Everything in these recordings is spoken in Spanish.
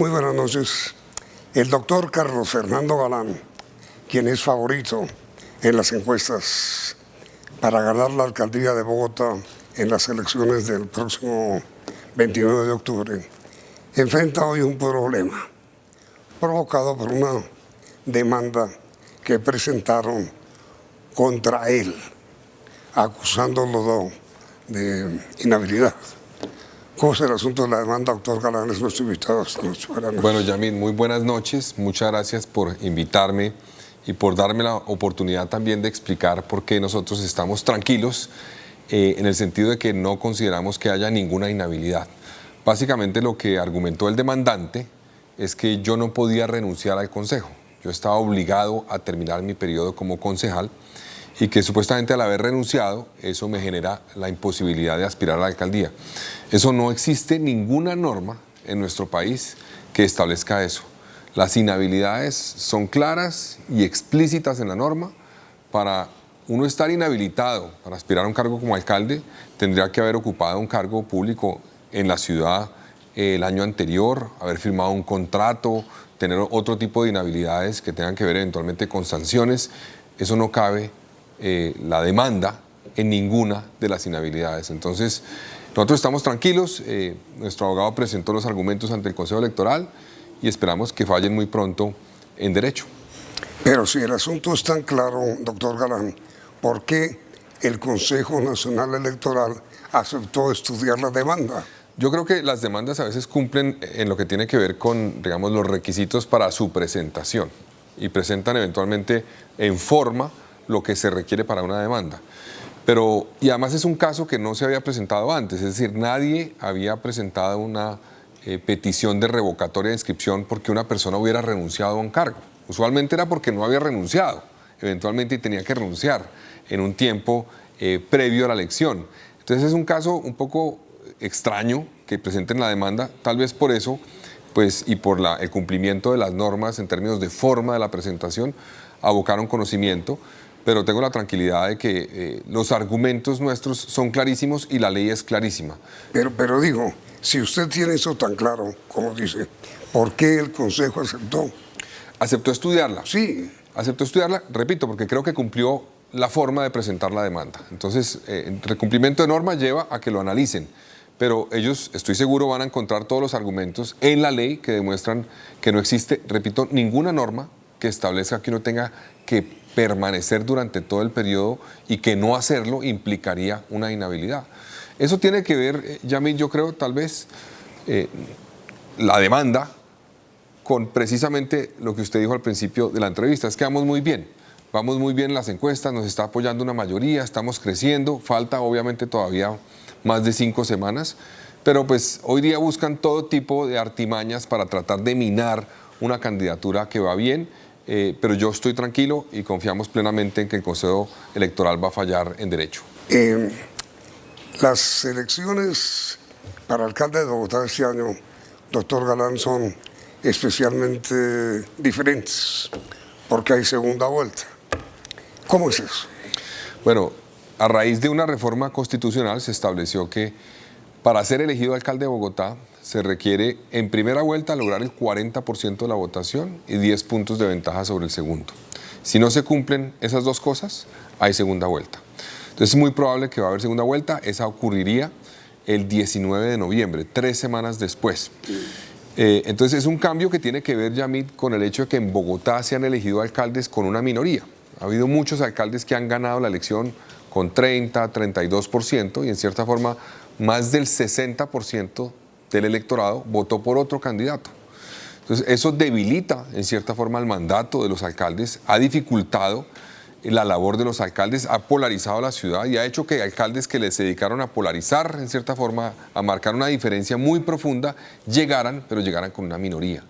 Muy buenas noches. El doctor Carlos Fernando Galán, quien es favorito en las encuestas para ganar la alcaldía de Bogotá en las elecciones del próximo 29 de octubre, enfrenta hoy un problema provocado por una demanda que presentaron contra él, acusándolo de inhabilidad. ¿Cómo es el asunto de la demanda, doctor Galán? Es nuestro invitado esta noche. Bueno, Yamil, muy buenas noches. Muchas gracias por invitarme y por darme la oportunidad también de explicar por qué nosotros estamos tranquilos en el sentido de que no consideramos que haya ninguna inhabilidad. Básicamente lo que argumentó el demandante es que yo no podía renunciar al consejo. Yo estaba obligado a terminar mi periodo como concejal y que supuestamente al haber renunciado, eso me genera la imposibilidad de aspirar a la alcaldía. Eso no existe ninguna norma en nuestro país que establezca eso. Las inhabilidades son claras y explícitas en la norma. Para uno estar inhabilitado para aspirar a un cargo como alcalde, tendría que haber ocupado un cargo público en la ciudad el año anterior, haber firmado un contrato, tener otro tipo de inhabilidades que tengan que ver eventualmente con sanciones. Eso no cabe la demanda en ninguna de las inhabilidades. Entonces, nosotros estamos tranquilos, nuestro abogado presentó los argumentos ante el Consejo Electoral y esperamos que fallen muy pronto en derecho. Pero si el asunto es tan claro, doctor Galán, ¿por qué el Consejo Nacional Electoral aceptó estudiar la demanda? Yo creo que las demandas a veces cumplen en lo que tiene que ver con, digamos, los requisitos para su presentación y presentan eventualmente en forma lo que se requiere para una demanda. Y además es un caso que no se había presentado antes, es decir, nadie había presentado una petición de revocatoria de inscripción porque una persona hubiera renunciado a un cargo. Usualmente era porque no había renunciado, eventualmente tenía que renunciar en un tiempo previo a la elección. Entonces es un caso un poco extraño que presenten la demanda, tal vez por eso, pues, y por el cumplimiento de las normas en términos de forma de la presentación, abocaron conocimiento. Pero tengo la tranquilidad de que los argumentos nuestros son clarísimos y la ley es clarísima. Pero digo, si usted tiene eso tan claro, como dice, ¿por qué el Consejo aceptó? ¿Aceptó estudiarla? Sí. Aceptó estudiarla, repito, porque creo que cumplió la forma de presentar la demanda. Entonces, el cumplimiento de norma lleva a que lo analicen. Pero ellos, estoy seguro, van a encontrar todos los argumentos en la ley que demuestran que no existe, repito, ninguna norma que establezca que uno tenga que permanecer durante todo el periodo y que no hacerlo implicaría una inhabilidad. Eso tiene que ver, Yamil, yo creo, tal vez, la demanda con precisamente lo que usted dijo al principio de la entrevista, es que vamos muy bien en las encuestas, nos está apoyando una mayoría, estamos creciendo, falta obviamente todavía más de 5 semanas, pero pues hoy día buscan todo tipo de artimañas para tratar de minar una candidatura que va bien. Pero yo estoy tranquilo y confiamos plenamente en que el Consejo Electoral va a fallar en derecho. Las elecciones para alcalde de Bogotá este año, doctor Galán, son especialmente diferentes porque hay segunda vuelta. ¿Cómo es eso? Bueno, a raíz de una reforma constitucional se estableció que para ser elegido alcalde de Bogotá se requiere en primera vuelta lograr el 40% de la votación y 10 puntos de ventaja sobre el segundo. Si no se cumplen esas dos cosas, hay segunda vuelta. Entonces es muy probable que va a haber segunda vuelta, esa ocurriría el 19 de noviembre, 3 semanas después. Entonces es un cambio que tiene que ver, Yamit, con el hecho de que en Bogotá se han elegido alcaldes con una minoría. Ha habido muchos alcaldes que han ganado la elección con 30, 32% y en cierta forma más del 60% del electorado votó por otro candidato. Entonces eso debilita en cierta forma el mandato de los alcaldes, ha dificultado la labor de los alcaldes, ha polarizado la ciudad y ha hecho que alcaldes que les dedicaron a polarizar en cierta forma, a marcar una diferencia muy profunda, pero llegaran con una minoría.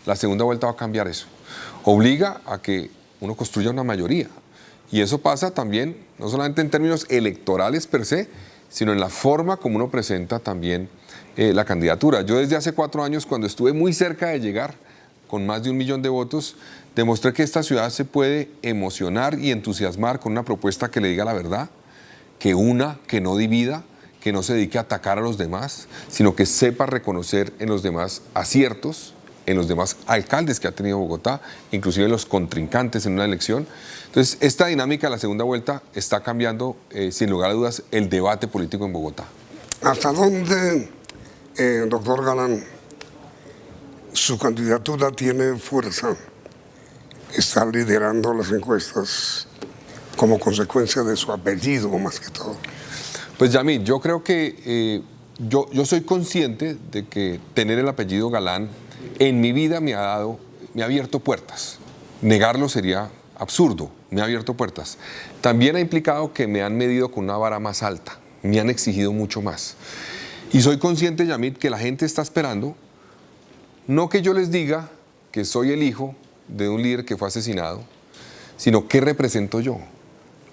La segunda vuelta va a cambiar eso. Obliga a que uno construya una mayoría y eso pasa también no solamente en términos electorales per se, sino en la forma como uno presenta también la candidatura. Yo desde hace 4 años, cuando estuve muy cerca de llegar, con más de 1 millón de votos, demostré que esta ciudad se puede emocionar y entusiasmar con una propuesta que le diga la verdad, que una, que no divida, que no se dedique a atacar a los demás, sino que sepa reconocer en los demás aciertos en los demás alcaldes que ha tenido Bogotá, inclusive en los contrincantes en una elección. Entonces, esta dinámica de la segunda vuelta está cambiando, sin lugar a dudas, el debate político en Bogotá. ¿Hasta dónde, doctor Galán, su candidatura tiene fuerza? Está liderando las encuestas como consecuencia de su apellido, más que todo. Pues Yamil, yo creo que yo soy consciente de que tener el apellido Galán en mi vida me ha abierto puertas. Negarlo sería absurdo, me ha abierto puertas. También ha implicado que me han medido con una vara más alta, me han exigido mucho más. Y soy consciente, Yamil, que la gente está esperando, no que yo les diga que soy el hijo de un líder que fue asesinado, sino qué represento yo,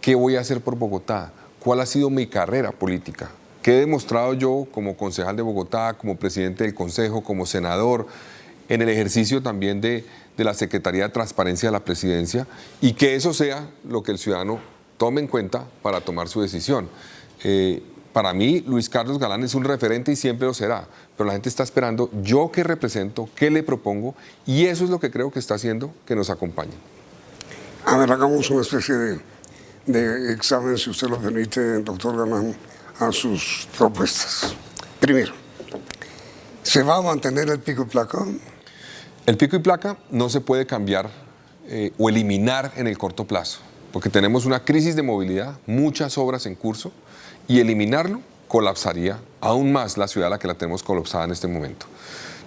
qué voy a hacer por Bogotá, cuál ha sido mi carrera política, qué he demostrado yo como concejal de Bogotá, como presidente del Consejo, como senador, en el ejercicio también de la Secretaría de Transparencia de la Presidencia, y que eso sea lo que el ciudadano tome en cuenta para tomar su decisión. Para mí, Luis Carlos Galán es un referente y siempre lo será, pero la gente está esperando yo qué represento, qué le propongo, y eso es lo que creo que está haciendo que nos acompañen. A ver, hagamos una especie de examen, si usted lo permite, doctor Galán, a sus propuestas. Primero, ¿se va a mantener el pico y placa? El pico y placa no se puede cambiar o eliminar en el corto plazo, porque tenemos una crisis de movilidad, muchas obras en curso, y eliminarlo colapsaría aún más la ciudad a la que la tenemos colapsada en este momento.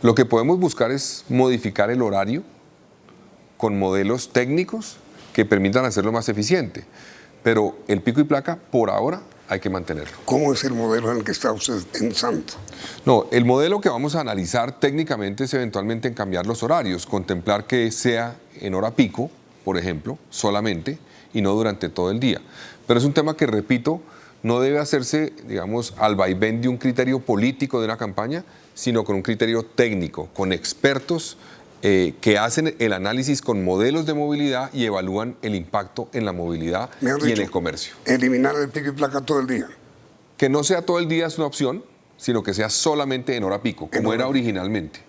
Lo que podemos buscar es modificar el horario con modelos técnicos que permitan hacerlo más eficiente, pero el pico y placa por ahora hay que mantenerlo. ¿Cómo es el modelo en el que está usted pensando? No, el modelo que vamos a analizar técnicamente es eventualmente en cambiar los horarios, contemplar que sea en hora pico, por ejemplo, solamente, y no durante todo el día. Pero es un tema que, repito, no debe hacerse, digamos, al vaivén de un criterio político de una campaña, sino con un criterio técnico, con expertos que hacen el análisis con modelos de movilidad y evalúan el impacto en la movilidad y en el comercio. Eliminar el pico y placa todo el día. Que no sea todo el día es una opción, sino que sea solamente en hora pico, como era originalmente.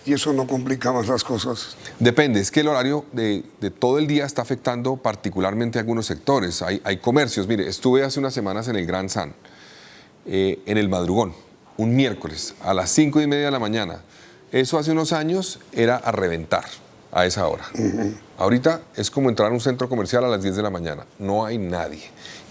¿Y eso no complica más las cosas? Depende, es que el horario de todo el día está afectando particularmente a algunos sectores. Hay comercios, mire, estuve hace unas semanas en el Gran San, en el Madrugón, un miércoles, a las 5:30 de la mañana. Eso hace unos años era a reventar a esa hora. Ahorita es como entrar a un centro comercial a las 10 de la mañana, no hay nadie.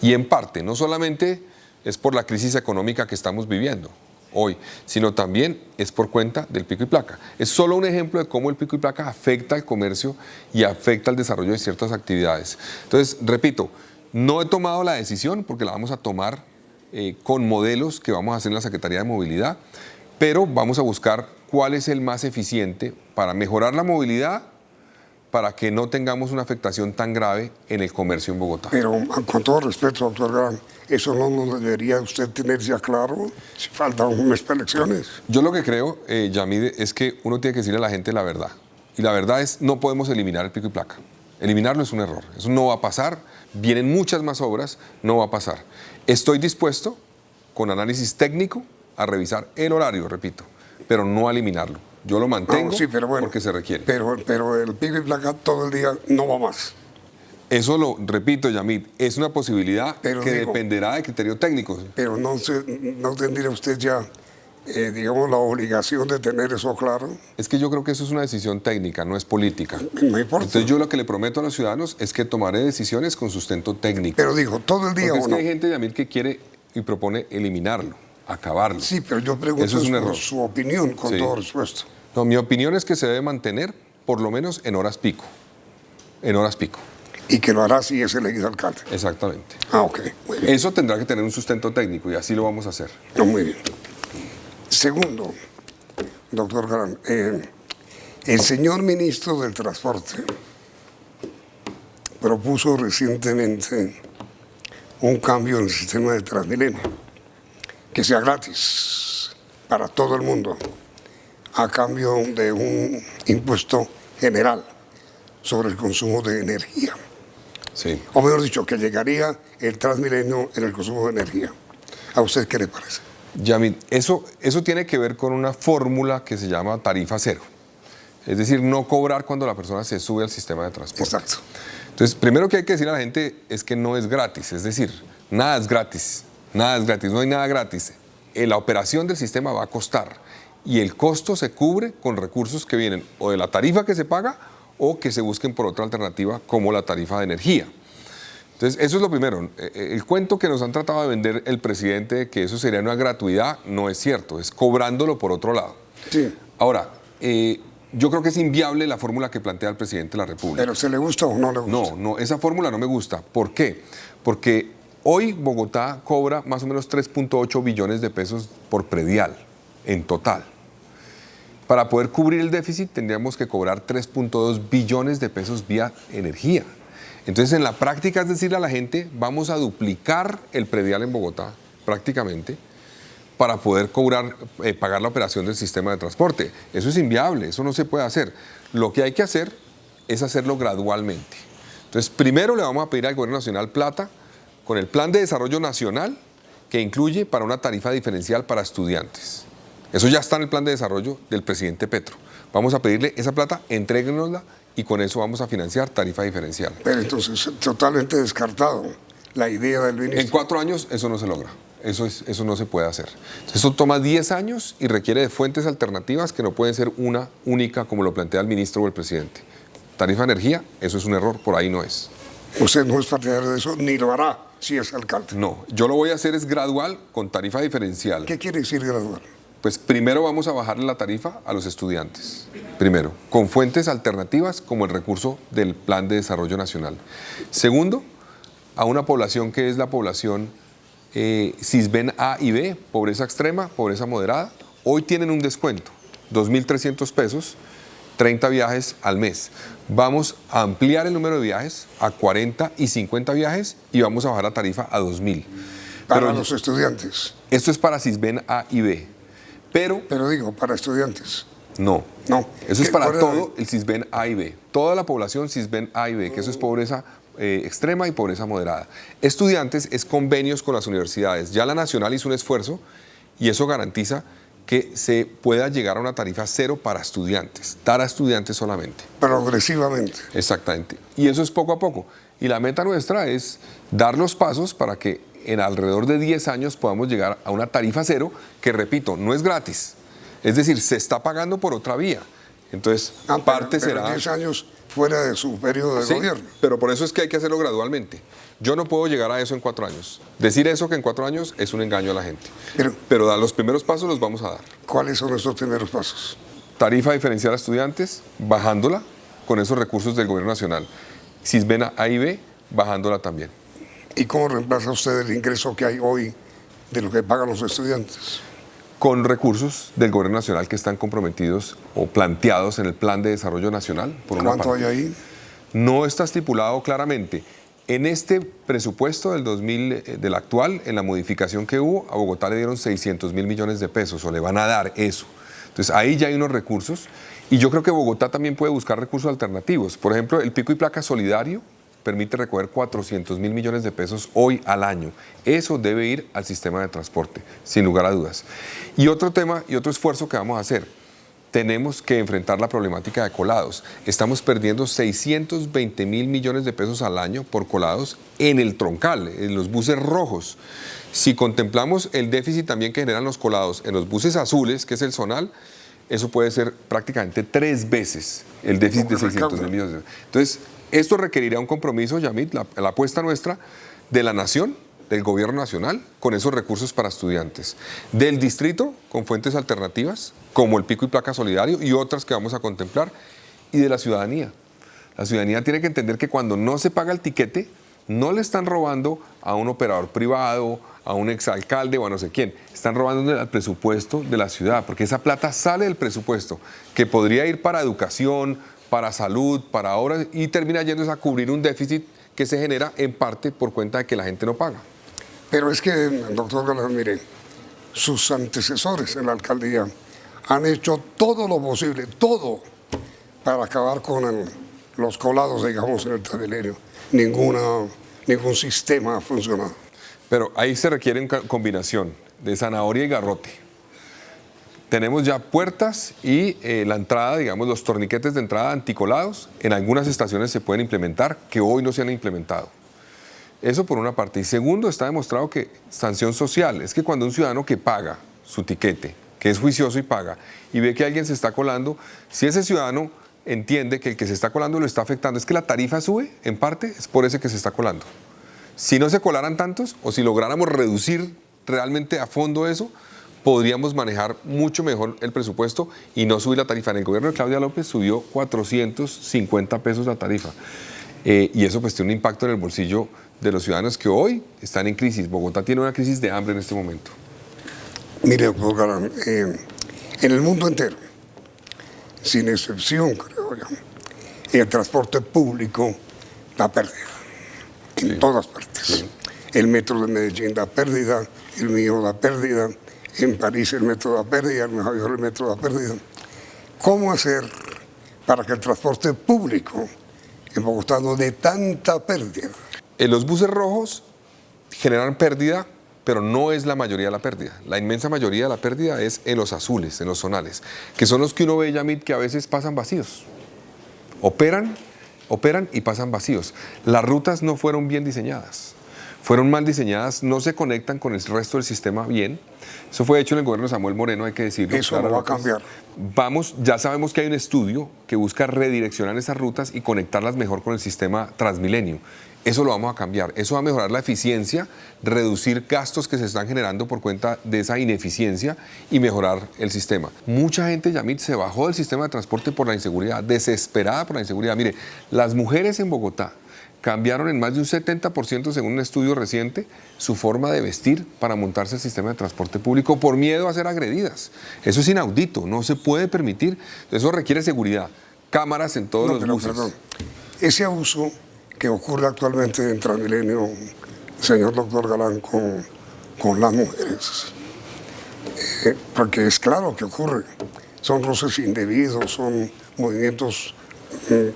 Y en parte, no solamente es por la crisis económica que estamos viviendo hoy, sino también es por cuenta del pico y placa. Es solo un ejemplo de cómo el pico y placa afecta al comercio y afecta al desarrollo de ciertas actividades. Entonces, repito, no he tomado la decisión porque la vamos a tomar con modelos que vamos a hacer en la Secretaría de Movilidad, pero vamos a buscar cuál es el más eficiente para mejorar la movilidad, para que no tengamos una afectación tan grave en el comercio en Bogotá. Pero con todo respeto, doctor Galán, ¿eso no debería usted tener ya claro si faltan unas elecciones? Yo lo que creo, Yamide, es que uno tiene que decirle a la gente la verdad. Y la verdad es, no podemos eliminar el pico y placa. Eliminarlo es un error. Eso no va a pasar. Vienen muchas más obras, no va a pasar. Estoy dispuesto, con análisis técnico, a revisar el horario, repito, pero no a eliminarlo. Yo lo mantengo porque se requiere. Pero el pico y placa todo el día no va más. Eso lo repito, Yamid, es una posibilidad dependerá de criterio técnico. Pero no tendría usted ya, digamos, la obligación de tener eso claro. Es que yo creo que eso es una decisión técnica, no es política. No importa. Entonces yo lo que le prometo a los ciudadanos es que tomaré decisiones con sustento técnico. Pero digo, todo el día porque es que hay gente, Yamid, que quiere y propone eliminarlo, acabarlo. Sí, pero yo pregunto eso es un error. Su opinión, con todo respeto. No, mi opinión es que se debe mantener por lo menos en horas pico. En horas pico. Y que lo hará si es elegido alcalde. Exactamente. Ah, ok. Muy bien. Eso tendrá que tener un sustento técnico y así lo vamos a hacer. No, muy bien. Segundo, doctor Galán, el señor ministro del Transporte propuso recientemente un cambio en el sistema de Transmilenio, que sea gratis para todo el mundo, a cambio de un impuesto general sobre el consumo de energía. Sí. O mejor dicho, que llegaría el Transmilenio en el consumo de energía. ¿A usted qué le parece? Yamid, eso tiene que ver con una fórmula que se llama tarifa cero. Es decir, no cobrar cuando la persona se sube al sistema de transporte. Exacto. Entonces, primero que hay que decir a la gente es que no es gratis, es decir, nada es gratis, no hay nada gratis. La operación del sistema va a costar y el costo se cubre con recursos que vienen o de la tarifa que se paga o que se busquen por otra alternativa como la tarifa de energía. Entonces, eso es lo primero. El cuento que nos han tratado de vender el presidente de que eso sería una gratuidad no es cierto, es cobrándolo por otro lado. Sí. Ahora, yo creo que es inviable la fórmula que plantea el presidente de la República. ¿Pero se le gusta o no le gusta? No, esa fórmula no me gusta. ¿Por qué? Porque hoy Bogotá cobra más o menos 3.8 billones de pesos por predial, en total. Para poder cubrir el déficit tendríamos que cobrar 3.2 billones de pesos vía energía. Entonces, en la práctica es decirle a la gente, vamos a duplicar el predial en Bogotá, prácticamente, para poder pagar la operación del sistema de transporte. Eso es inviable, eso no se puede hacer. Lo que hay que hacer es hacerlo gradualmente. Entonces, primero le vamos a pedir al Gobierno Nacional plata con el Plan de Desarrollo Nacional que incluye para una tarifa diferencial para estudiantes. Eso ya está en el Plan de Desarrollo del presidente Petro. Vamos a pedirle esa plata, entréguenosla y con eso vamos a financiar tarifa diferencial. Pero entonces, totalmente descartado la idea del ministro. En 4 años eso no se logra. Eso no se puede hacer. Entonces, eso toma 10 años y requiere de fuentes alternativas que no pueden ser una única como lo plantea el ministro o el presidente. Tarifa de energía, eso es un error, por ahí no es. Usted no es partidario de eso, ni lo hará si es alcalde. No, yo lo voy a hacer es gradual con tarifa diferencial. ¿Qué quiere decir gradual? Pues primero vamos a bajarle la tarifa a los estudiantes. Primero, con fuentes alternativas como el recurso del Plan de Desarrollo Nacional. Segundo, a una población que es la población Sisbén A y B, pobreza extrema, pobreza moderada, hoy tienen un descuento, 2.300 pesos, 30 viajes al mes. Vamos a ampliar el número de viajes a 40 y 50 viajes y vamos a bajar la tarifa a 2.000. Para los estudiantes. Esto es para Sisbén A y B. Pero digo, para estudiantes. No. No. Eso es para todo el Sisbén A y B. Toda la población Sisbén A y B, que eso es pobreza extrema y pobreza moderada. Estudiantes es convenios con las universidades. Ya la Nacional hizo un esfuerzo y eso garantiza que se pueda llegar a una tarifa cero para estudiantes, para estudiantes solamente. Progresivamente. Exactamente. Y eso es poco a poco. Y la meta nuestra es dar los pasos para que en alrededor de 10 años podamos llegar a una tarifa cero que, repito, no es gratis. Es decir, se está pagando por otra vía. Entonces, parte será... 10 años fuera de su periodo de gobierno. Pero por eso es que hay que hacerlo gradualmente. Yo no puedo llegar a eso en 4 años. Decir eso que en 4 años es un engaño a la gente. Pero los primeros pasos los vamos a dar. ¿Cuáles son esos primeros pasos? Tarifa diferencial a estudiantes, bajándola con esos recursos del Gobierno Nacional. Sisbén A y B, bajándola también. ¿Y cómo reemplaza usted el ingreso que hay hoy de lo que pagan los estudiantes? Con recursos del Gobierno Nacional que están comprometidos o planteados en el Plan de Desarrollo Nacional. ¿Cuánto hay ahí? No está estipulado claramente. En este presupuesto del actual, en la modificación que hubo, a Bogotá le dieron 600.000 millones de pesos, o le van a dar eso. Entonces, ahí ya hay unos recursos, y yo creo que Bogotá también puede buscar recursos alternativos. Por ejemplo, el pico y placa solidario permite recoger 400.000 millones de pesos hoy al año. Eso debe ir al sistema de transporte, sin lugar a dudas. Y otro tema y otro esfuerzo que vamos a hacer, tenemos que enfrentar la problemática de colados. Estamos perdiendo 620.000 millones de pesos al año por colados en el troncal, en los buses rojos. Si contemplamos el déficit también que generan los colados en los buses azules, que es el zonal, eso puede ser prácticamente 3 veces el déficit de 600.000 millones. Entonces, esto requerirá un compromiso, Yamit, la apuesta nuestra de la nación, del gobierno nacional, con esos recursos para estudiantes. Del distrito, con fuentes alternativas, como el pico y placa solidario y otras que vamos a contemplar. Y de la ciudadanía. La ciudadanía tiene que entender que cuando no se paga el tiquete, no le están robando a un operador privado, a un exalcalde o a no sé quién. Están robando al presupuesto de la ciudad, porque esa plata sale del presupuesto, que podría ir para educación, para salud, para obras, y termina yéndose a cubrir un déficit que se genera en parte por cuenta de que la gente no paga. Pero es que, doctor Galán, mire, sus antecesores en la alcaldía han hecho todo lo posible, todo, para acabar con los colados, digamos, en el Transmilenio. Ningún sistema ha funcionado. Pero ahí se requiere una combinación de zanahoria y garrote. Tenemos ya puertas y la entrada, digamos, los torniquetes de entrada anticolados. En algunas estaciones se pueden implementar, que hoy no se han implementado. Eso por una parte. Y segundo, está demostrado que sanción social. Es que cuando un ciudadano que paga su tiquete, que es juicioso y paga, y ve que alguien se está colando, si ese ciudadano entiende que el que se está colando lo está afectando, es que la tarifa sube, en parte, es por ese que se está colando. Si no se colaran tantos, o si lográramos reducir realmente a fondo eso, podríamos manejar mucho mejor el presupuesto y no subir la tarifa. En el gobierno de Claudia López subió 450 pesos la tarifa. Y eso pues tiene un impacto en el bolsillo de los ciudadanos que hoy están en crisis. Bogotá tiene una crisis de hambre en este momento. Mire, doctor Galán, en el mundo entero, sin excepción, creo yo, el transporte público da pérdida, en todas partes. Sí. El metro de Medellín da pérdida, el mío da pérdida, en París el metro da pérdida, en Nueva York el metro da pérdida. ¿Cómo hacer para que el transporte público en Bogotá no dé tanta pérdida? Los buses rojos generan pérdida, pero no es la mayoría de la pérdida. La inmensa mayoría de la pérdida es en los azules, en los zonales, que son los que uno ve, Yamit, que a veces pasan vacíos. Operan y pasan vacíos. Las rutas no fueron bien diseñadas. Fueron mal diseñadas, no se conectan con el resto del sistema bien. Eso fue hecho en el gobierno de Samuel Moreno, hay que decirlo. Eso no va a cambiar. Ya sabemos que hay un estudio que busca redireccionar esas rutas y conectarlas mejor con el sistema Transmilenio. Eso lo vamos a cambiar. Eso va a mejorar la eficiencia, reducir gastos que se están generando por cuenta de esa ineficiencia y mejorar el sistema. Mucha gente, Yamit, se bajó del sistema de transporte por la inseguridad, desesperada por la inseguridad. Mire, las mujeres en Bogotá cambiaron en más de un 70%, según un estudio reciente, su forma de vestir para montarse al sistema de transporte público por miedo a ser agredidas. Eso es inaudito, no se puede permitir. Eso requiere seguridad, cámaras en todos los buses. Perdón. Ese abuso que ocurre actualmente en Transmilenio, señor doctor Galán, con las mujeres, porque es claro que ocurre, son roces indebidos, son movimientos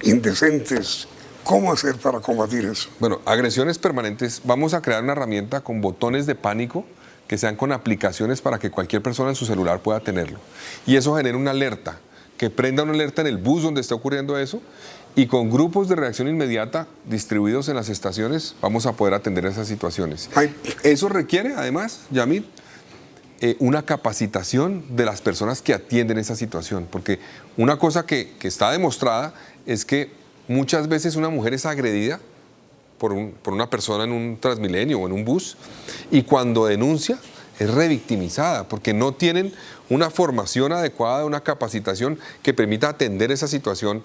indecentes. ¿Cómo hacer para combatir eso? Bueno, agresiones permanentes. Vamos a crear una herramienta con botones de pánico que sean con aplicaciones para que cualquier persona en su celular pueda tenerlo. Y eso genera una alerta, que prenda una alerta en el bus donde está ocurriendo eso, y con grupos de reacción inmediata distribuidos en las estaciones vamos a poder atender esas situaciones. Eso requiere, además, Yamit, una capacitación de las personas que atienden esa situación, porque una cosa que está demostrada es que muchas veces una mujer es agredida por una persona en un Transmilenio o en un bus, y cuando denuncia es revictimizada porque no tienen una formación adecuada, una capacitación que permita atender esa situación.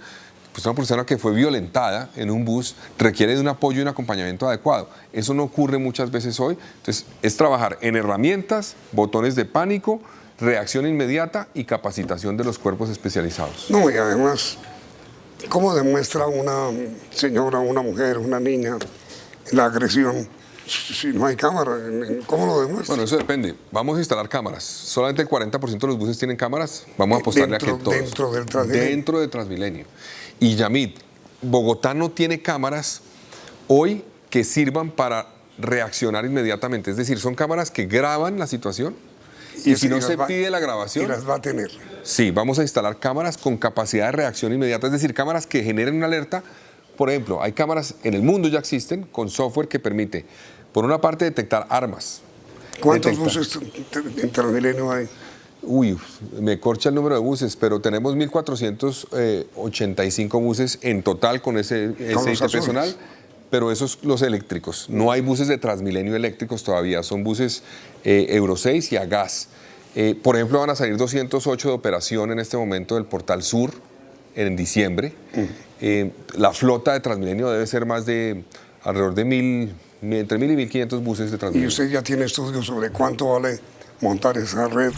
Pues una persona que fue violentada en un bus requiere de un apoyo y un acompañamiento adecuado. Eso no ocurre muchas veces hoy. Entonces, es trabajar en herramientas, botones de pánico, reacción inmediata y capacitación de los cuerpos especializados. No, y además, ¿cómo demuestra una señora, una mujer, una niña la agresión si no hay cámara? ¿Cómo lo demuestra? Bueno, eso depende. Vamos a instalar cámaras. Solamente el 40% de los buses tienen cámaras. Vamos a apostarle a que todos. Dentro del Transmilenio. Dentro del Transmilenio. Y Yamit, Bogotá no tiene cámaras hoy que sirvan para reaccionar inmediatamente. Es decir, son cámaras que graban la situación y si no se pide la grabación... Y las va a tener. Sí, vamos a instalar cámaras con capacidad de reacción inmediata, es decir, cámaras que generen una alerta. Por ejemplo, hay cámaras en el mundo ya existen con software que permite, por una parte, detectar armas. ¿Cuántos buses en Transmilenio hay? Uy, me corcha el número de buses, pero tenemos 1.485 buses en total con ese IT personal, pero esos los eléctricos. No hay buses de Transmilenio eléctricos todavía, son buses Euro 6 y a gas. Por ejemplo, van a salir 208 de operación en este momento del Portal Sur en diciembre. La flota de Transmilenio debe ser más de alrededor de entre 1.000 y 1.500 buses de Transmilenio. ¿Y usted ya tiene estudios sobre cuánto vale montar esa red?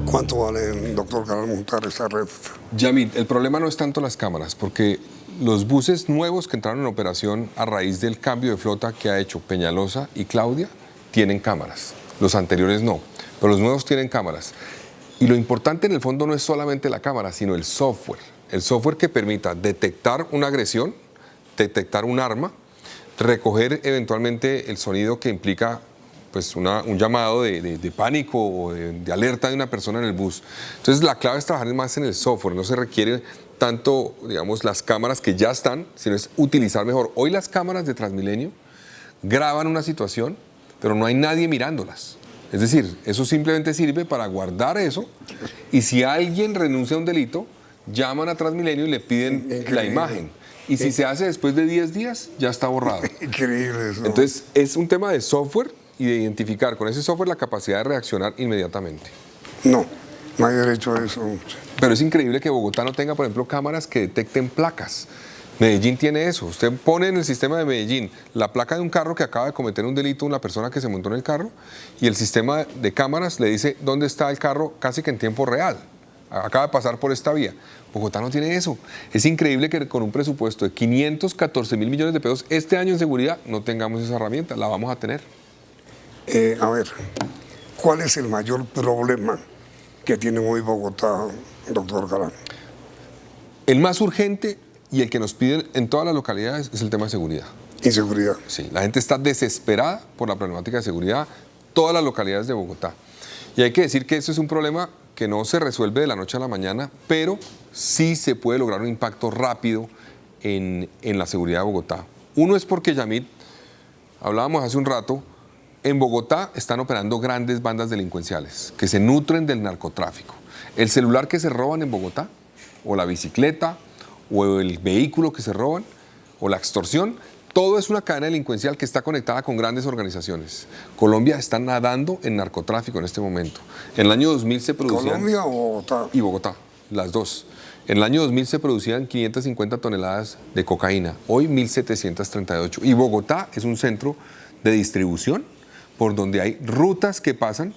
¿Cuánto vale, doctor Galán, montar esa red? Yamit, el problema no es tanto las cámaras, porque los buses nuevos que entraron en operación a raíz del cambio de flota que ha hecho Peñalosa y Claudia tienen cámaras. Los anteriores no, pero los nuevos tienen cámaras. Y lo importante en el fondo no es solamente la cámara, sino el software. El software que permita detectar una agresión, detectar un arma, recoger eventualmente el sonido que implica pues un llamado de pánico o de alerta de una persona en el bus. Entonces la clave es trabajar más en el software, no se requiere tanto, digamos, las cámaras que ya están, sino es utilizar mejor. Hoy las cámaras de Transmilenio graban una situación, pero no hay nadie mirándolas. Es decir, eso simplemente sirve para guardar eso y si alguien renuncia a un delito, llaman a Transmilenio y le piden la imagen. Y si se hace después de 10 días, ya está borrado. Increíble eso. Entonces, es un tema de software y de identificar con ese software la capacidad de reaccionar inmediatamente. No hay derecho a eso. Pero es increíble que Bogotá no tenga, por ejemplo, cámaras que detecten placas. Medellín tiene eso. Usted pone en el sistema de Medellín la placa de un carro que acaba de cometer un delito, una persona que se montó en el carro, y el sistema de cámaras le dice dónde está el carro casi que en tiempo real. Acaba de pasar por esta vía. Bogotá no tiene eso. Es increíble que con un presupuesto de 514 mil millones de pesos este año en seguridad no tengamos esa herramienta. La vamos a tener. A ver, ¿cuál es el mayor problema que tiene hoy Bogotá, doctor Galán? El más urgente y el que nos piden en todas las localidades es el tema de seguridad. Inseguridad. Sí, la gente está desesperada por la problemática de seguridad, todas las localidades de Bogotá. Y hay que decir que eso es un problema que no se resuelve de la noche a la mañana, pero sí se puede lograr un impacto rápido en la seguridad de Bogotá. Uno es porque, Yamit, hablábamos hace un rato, en Bogotá están operando grandes bandas delincuenciales que se nutren del narcotráfico. El celular que se roban en Bogotá, o la bicicleta, o el vehículo que se roban, o la extorsión, todo es una cadena delincuencial que está conectada con grandes organizaciones. Colombia está nadando en narcotráfico en este momento. En el año 2000 se producían... ¿Colombia o Bogotá? Y Bogotá, las dos. En el año 2000 se producían 550 toneladas de cocaína, hoy 1.738. Y Bogotá es un centro de distribución por donde hay rutas que pasan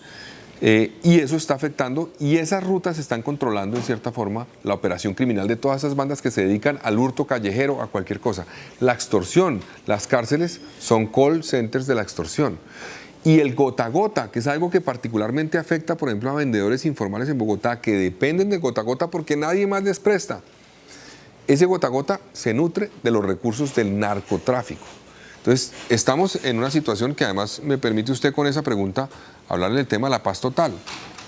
y eso está afectando y esas rutas están controlando en cierta forma la operación criminal de todas esas bandas que se dedican al hurto callejero, a cualquier cosa. La extorsión, las cárceles son call centers de la extorsión. Y el gota a gota, que es algo que particularmente afecta, por ejemplo, a vendedores informales en Bogotá, que dependen del gota a gota porque nadie más les presta. Ese gota a gota se nutre de los recursos del narcotráfico. Entonces, estamos en una situación que además me permite usted con esa pregunta hablar del tema de la paz total.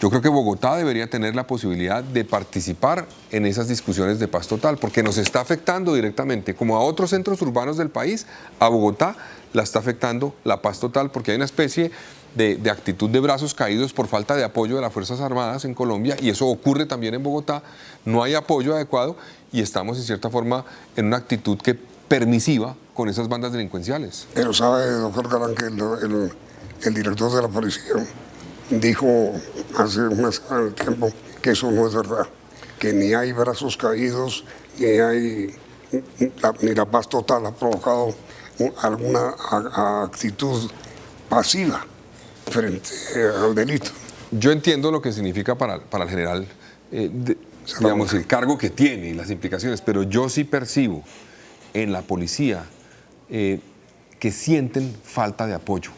Yo creo que Bogotá debería tener la posibilidad de participar en esas discusiones de paz total, porque nos está afectando directamente, como a otros centros urbanos del país, a Bogotá la está afectando la paz total, porque hay una especie de actitud de brazos caídos por falta de apoyo de las Fuerzas Armadas en Colombia, y eso ocurre también en Bogotá. No hay apoyo adecuado y estamos en cierta forma en una actitud que permisiva con esas bandas delincuenciales. Pero sabe, doctor Galán, que el director de la policía dijo hace una semana de tiempo que eso no es verdad, que ni hay brazos caídos, ni la paz total ha provocado alguna actitud pasiva frente al delito. Yo entiendo lo que significa para el general, digamos, el cargo que tiene y las implicaciones, pero yo sí percibo en la policía que sienten falta de apoyo.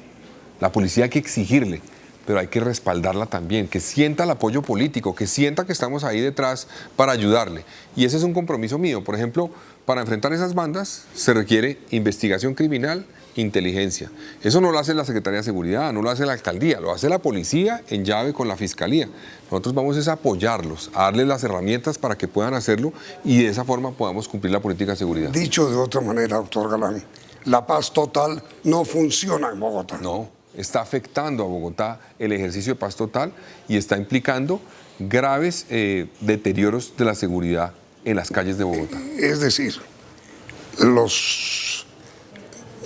La policía hay que exigirle, pero hay que respaldarla también, que sienta el apoyo político, que sienta que estamos ahí detrás para ayudarle. Y ese es un compromiso mío. Por ejemplo, para enfrentar esas bandas se requiere investigación criminal, inteligencia. Eso no lo hace la Secretaría de Seguridad, no lo hace la Alcaldía, lo hace la policía en llave con la Fiscalía. Nosotros vamos a apoyarlos, a darles las herramientas para que puedan hacerlo y de esa forma podamos cumplir la política de seguridad. Dicho de otra manera, doctor Galán, la paz total no funciona en Bogotá. No, está afectando a Bogotá el ejercicio de paz total y está implicando graves deterioros de la seguridad en las calles de Bogotá. Es decir,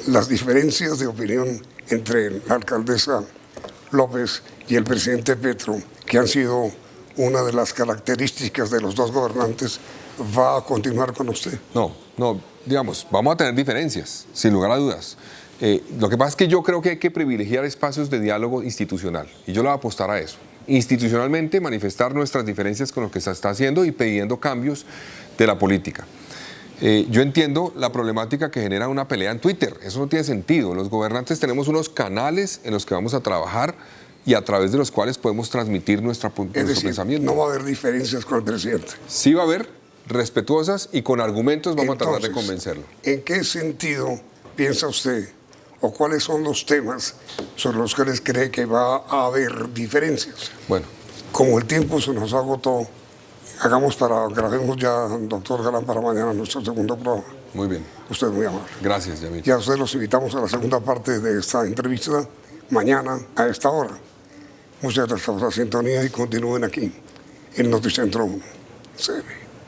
las diferencias de opinión entre la alcaldesa López y el presidente Petro, que han sido una de las características de los dos gobernantes, ¿va a continuar con usted? No, digamos, vamos a tener diferencias, sin lugar a dudas. Lo que pasa es que yo creo que hay que privilegiar espacios de diálogo institucional y yo le voy a apostar a eso. Institucionalmente manifestar nuestras diferencias con lo que se está haciendo y pidiendo cambios de la política. Yo entiendo la problemática que genera una pelea en Twitter, eso no tiene sentido. Los gobernantes tenemos unos canales en los que vamos a trabajar y a través de los cuales podemos transmitir nuestro pensamiento. No va a haber diferencias con el presidente. Sí va a haber, respetuosas y con argumentos vamos a tratar de convencerlo. ¿En qué sentido piensa usted o cuáles son los temas sobre los que les cree que va a haber diferencias. Bueno, Como el tiempo se nos agotó, grabemos ya, doctor Galán, para mañana nuestro segundo programa. muy bien. Usted es muy amable. Gracias, Yamil. Ya ustedes los invitamos a la segunda parte de esta entrevista mañana a esta hora. Muchas gracias por la sintonía y continúen aquí en Noticentro 1.